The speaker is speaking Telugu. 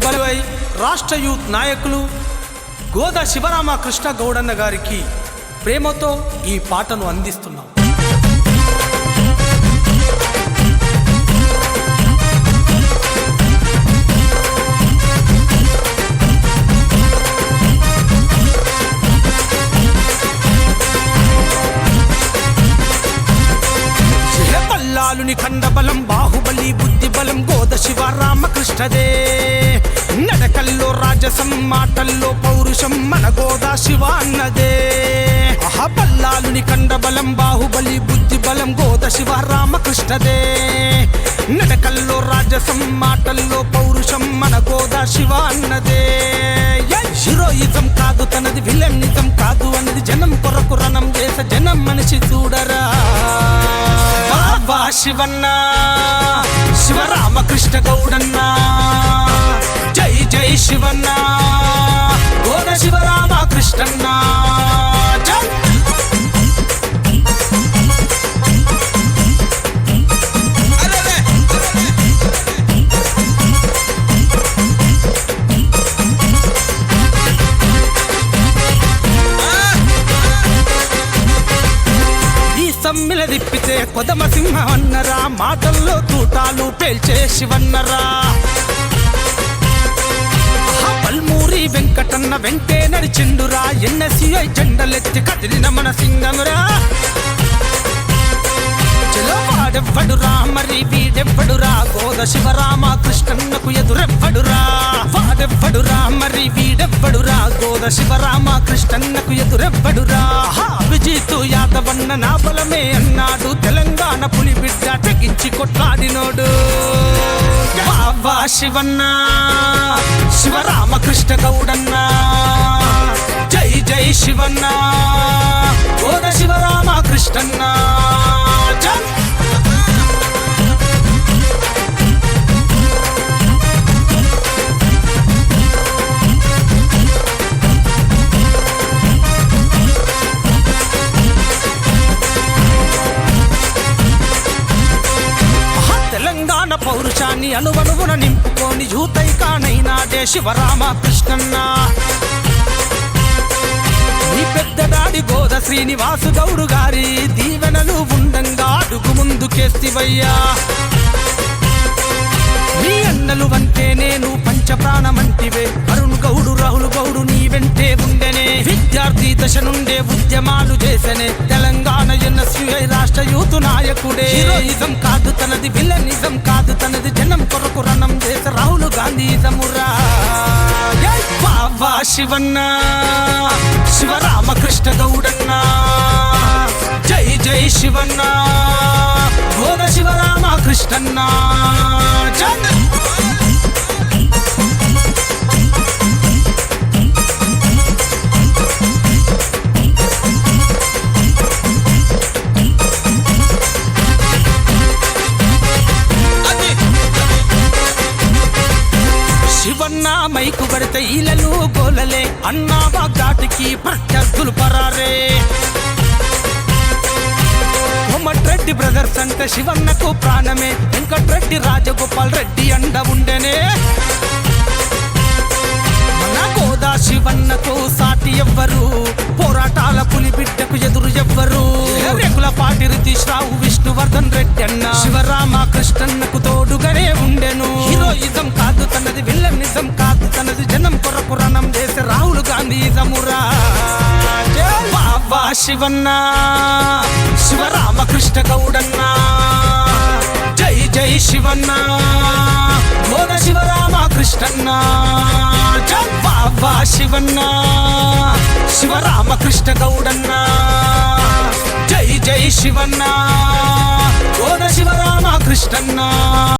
బలవై రాష్ట్ర యూత్ నాయకులు గోదా శివరామకృష్ణ గౌడన్న గారికి ప్రేమతో ఈ పాటను అందిస్తున్నాం. పల్లాలుని కండబలం బాహుబలి బుద్ధి బలం గోద శివరామకృష్ణదే. నడకల్లో రాజసం మాటల్లో పౌరుషం మన గోదా శివ అన్నదే. పల్లాలుని కండబలం బాహుబలి బుద్ధి బలం గోద శివరామకృష్ణదే. నడకల్లో రాజసం మాటల్లో పౌరుషం మన గోదా శివ అన్నదే. హీరోయిజం కాదు తనది, విలనిజం కాదు అన్నది, జనం కొరకు రణం చేస జనం మనిషి చూడరా. శివన్న శివరామకృష్ణ గౌడన్న జై జై శివన్న గోద శివరామకృష్ణన్న. సమ్మిల దిప్పితే కొదమ సింహమన్నరా, మాటల్లో తూటాలు పేల్చే శివన్నరా. పల్మూరి వెంకటన్న వెంటే నడిచిండురా, ఎన్ఎస్యుఐ జెండలెత్తి కదిలిన మన సింగమురా. వాడెవ్వడురా మరి వీడెవ్వడురా, గోద శివరామకృష్ణన్నకు ఎదురెవ్వడురా. వాడెవ్వడురా మరి వీడెవ్వడురా, గోద శివరామకృష్ణన్నకు ఎదురెవ్వడురా. అభిజిత్ యాదవన్న నా బలమే అన్నాడు, తెలంగాణ పులి బిడ్డ తెగించి కొట్లాడినోడు. బాబా శివన్న శివరామకృష్ణ గౌడన్న జై జై శివన్న గోద శివరామకృష్ణన్న. తెలంగాణ పౌరుషాన్ని అణువణువున నింపుకొని యూతైకానైనాడే శివరామకృష్ణన్న. నీ పెద్ద డాడి గోద శ్రీనివాసు గౌడు గారి దీవెనలు ఉండంగా అడుగు ముందుకేస్తివయ్యా. నీ అన్నలు అంటే నేను పంచప్రాణమంటివే, అరుణ్ గౌడు రాహుల్ గౌడు నీ వెంటే ఉండెనే. విద్యార్థి దశ నుండే ఉద్యమాలు చేసనే, తెలంగాణ ఎన్ఎస్యుఐ రాష్ట్ర యూత్ నాయకుడే. హీరోయిజం కాదు తనది, విలనిజం కాదు తనది, జనం కొరకు రణం చేసే రాహుల్ గాంధీజమురా. బాబా శివన్న శివరామకృష్ణ గౌడన్న జై జై శివన్న గోద శివరామకృష్ణన్న. శివన్న మైకు పడితే ఈలలు గోలలే, అన్నా వాగ్దాటికి ప్రత్యర్థులు పరారే. కోమటిరెడ్డి బ్రదర్స్ అంటే శివన్నకు ప్రాణమే, వెంకటరెడ్డి రాజగోపాల్ రెడ్డి అండ ఉండెనే. మన గోదా శివన్నకు సాటి ఎవ్వరు, పోరాటాల పులి బిడ్డకు ఎదురు ఎవ్వరు. రెగులపాటి రితీష్ రావు విష్ణువర్ధన్ రెడ్డి అన్న శివరామకృష్ణన్నకు తోడుగానే ఉండెను. హీరోయిజం కాదు తనది, విలనిజం కాదు తనది, జనం కొరకు రణం చేసే రాహుల్ గాంధీజమురా. బాబా శివన్న శివరామకృష్ణ గౌడన్న జై జై శివన్న గోద శివరామకృష్ణన్న. బాబా శివన్న శివరామకృష్ణ గౌడన్న జై జై శివన్న గోద శివరామకృష్ణన్న.